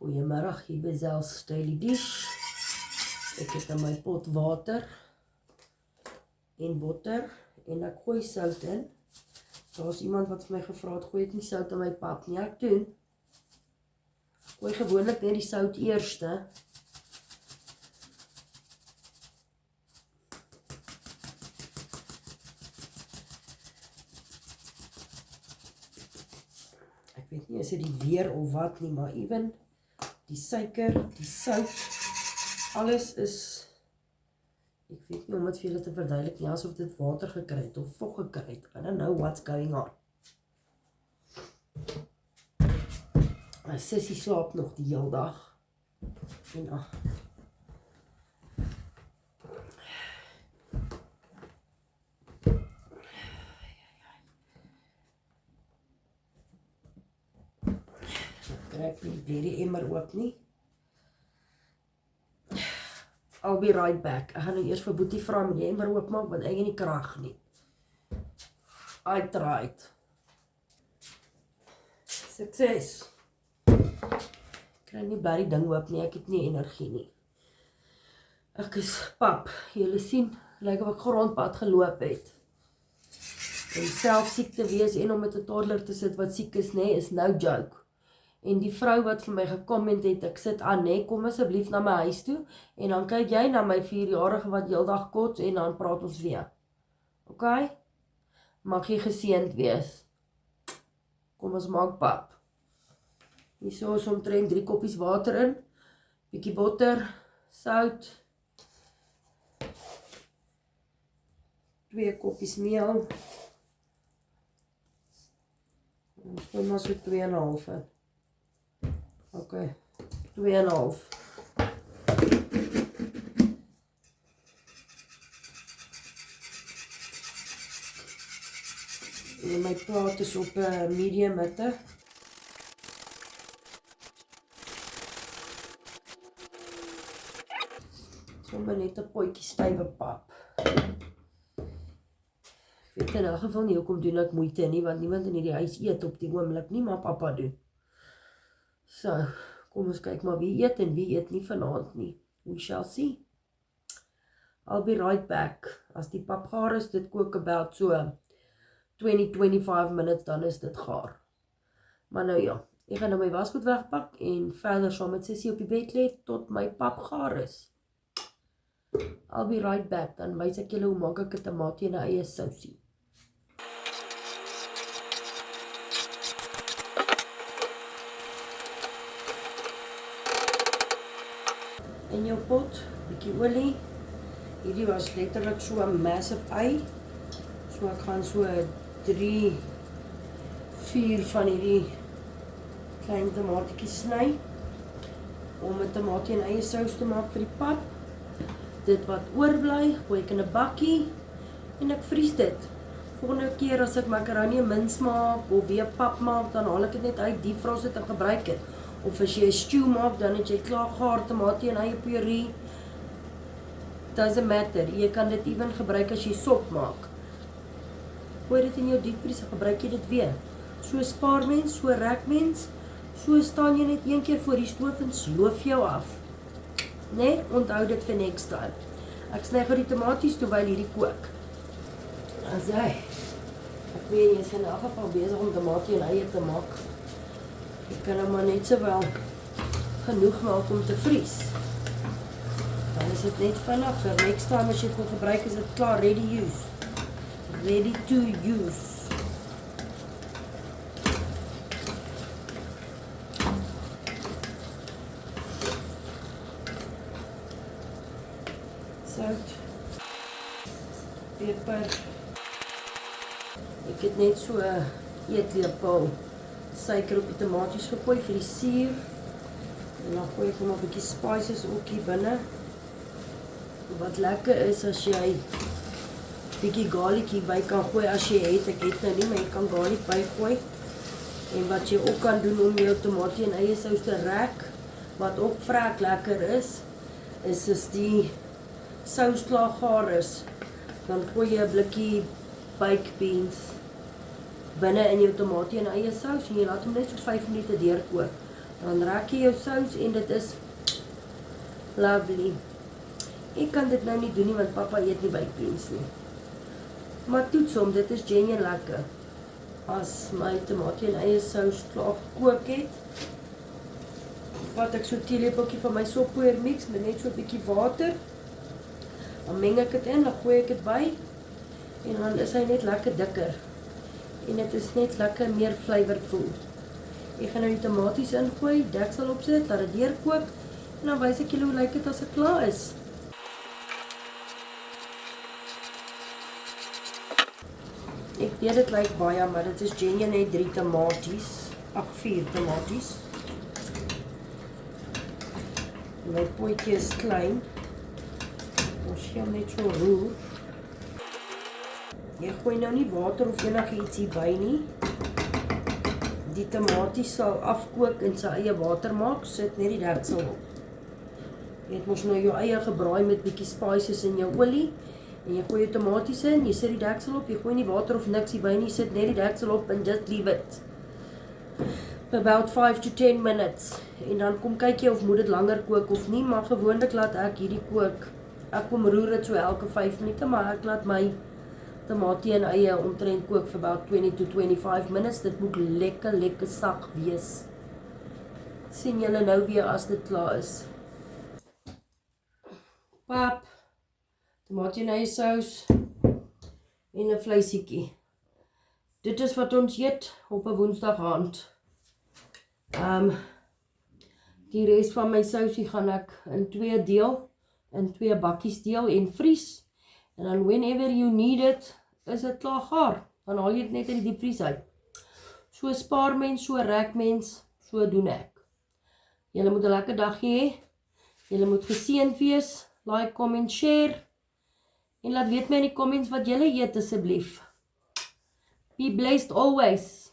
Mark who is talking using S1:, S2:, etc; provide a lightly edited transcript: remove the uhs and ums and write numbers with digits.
S1: Goeiemiddag, hier by Zel's Daily Dish. Ek het in my pot water en botter en ek gooi sout in. Daar's iemand wat vir my gevra het, gooi ek nie sout in my pap nie. Ek doen. Gooi gewoonlik net die sout eerste. Ek weet nie, is dit die weer of wat nie, maar even die suiker, die sout, alles is, ek weet nie om het vir julle te verduidelik nie, asof dit water gekry het of vog gekry het. I don't know what's going on. My sissie slaap nog die hele dag. En ek nie die emmer ook nie. I'll be right back. Ek gaan nou eers vir Boetie vra met die emmer oopmaak, want ek het nie krag nie. I tried. Succes. Ek kry nie bly die ding oop nie, ek het nie energie nie. Ek is pap, julle sien, lyk of ek grondpad geloop het. En self siek te wees en om met 'n toddler te sit wat siek is, nee, is no joke. En die vrou wat vir my gecomment het, ek sit aan, nee, kom asseblief na my huis toe, en dan kyk jy na my 4-jarige wat heeldag kots, en dan praat ons weer. Ok? Mag jy geseënd wees. Kom ons maak pap. Hierso is omtrent 3 koppies water in, bietjie botter, sout, 2 koppies meel, ons gooi maar so 2,5 in. Ok, 2,5. En my plaat is op medium hitte. Sommer net 'n potjie stywe pap. Ek weet in elk geval nie hoekom doen ek moeite nie, want niemand in hierdie huis eet op die oomblik nie, maar papa doen. So, kom ons kyk maar wie eet en wie eet nie vanaand nie. We shall see. I'll be right back. As die pap gaar is, dit kook about so 20-25 minutes, dan is dit gaar. Maar nou ja, ek gaan nou my wasgoed wegpak en verder saam met Sissie op die bed lê tot my pap gaar is. I'll be right back, dan wys ek julle hoe maak ek 'n tamatie en 'n eie sousie. In jou pot, bietjie olie. Hierdie was letterlik so 'n massive ei. So ek gaan so 3-4 van hierdie klein tomatietjies sny om 'n tamatie en eie sous te maak vir die pap. Dit wat oorbly, gooi ek in 'n bakkie en ek vries dit. Volgende keer as ek makaroni en mins maak of weer pap maak, dan haal ek dit net uit, diepvries dit en gebruik dit. Of as jy 'n stew maak, dan het jy klaar gaar tamatie en eie puree. Doesn't matter, jy kan dit even gebruik as jy sop maak. Gooi dit in jou diepvries en gebruik jy dit weer. So spaar mens, so rek mens, so staan jy net een keer voor die stoof en sloof jou af. Nee, onthou dit vir next time. Ek sny gou die tomaties terwyl hierdie kook. As ek weet, jy is in elk geval besig om tamatie en eie te maak. Jy kan hom maar net sowel genoeg maak om te vries. Dan is dit net vinniger. Next time as jy dit wil gebruik, is dit klaar, ready use. Ready to use. Sout, peper. Ek het net so 'n eetlepel suiker op die tomaties gegooi vir die suur. En dan gooi ek nog 'n bietjie spices ook hier binne. Wat lekker is as jy bietjie garlic hierby kan gooi as jy het. Ek het nou nie, maar jy kan garlic bygooi. En wat jy ook kan doen om jou tomatie en eie sous te rek, wat ook vrek lekker is as die sous klaar gaar is, dan gooi jy 'n blikkie baked beans binne in jou tomatie en eie sous en jy laat hom net so 5 minute deurkook. Dan raak jy jou sous en dit is lovely. Ek kan dit nou nie doen nie, want papa eet nie baked beans nie. Maar toets hom, dit is genuine lekker. As my tomatie en eie sous klaar gekook het, vat ek so 'n teelepeltjie van my soppoeier mix met net so 'n bietjie water. Dan meng ek dit in, dan gooi ek dit by en dan is hy net lekker dikker. En dit is net lekker meer flavorful. Ek gaan nou die tomaties ingooi, deksel opsit, laat dit deurkook en dan wys ek julle hoe lyk dit as dit klaar is. Ek weet dit lyk baie, maar dit is genuine net 3 tomaties, 4 tomaties. My potjie is klein. Ons gaan net so roer. Jy gooi nou nie water of enigiets hierby nie. Die tomaties sal afkook en sy eie water maak, sit net die deksel op. Jy het mos nou jou eie gebraai met bietjie spices in jou olie. En jy gooi jou tomaties in, jy sit die deksel op, jy gooi nie water of niks hierby nie, sit net die deksel op en just leave it. About 5 to 10 minutes. En dan kom kyk jy of moet dit langer kook of nie, maar gewoonlik laat ek hierdie kook. Ek kom roer dit so elke 5 minute, maar ek laat my tomatie en eie omtrent kook vir about 20 to 25 minutes. Dit moet lekker sag wees. Sien julle nou weer as dit klaar is. Pap, tomatie en eie sous en 'n vleisiekie. Dit is wat ons eet op 'n Woensdag aand. Die res van my sousie gaan ek in 2 deel, in 2 bakkies deel en vries. En dan whenever you need it, is dit klaar gaar. Dan haal jy dit net uit die diepvries uit. So spaar mens, so rek mens, so doen ek. Julle moet 'n lekker dagie hê. Julle moet geseënd wees. Like, comment, share. En laat weet my in die comments wat julle eet asseblief. Be blessed always.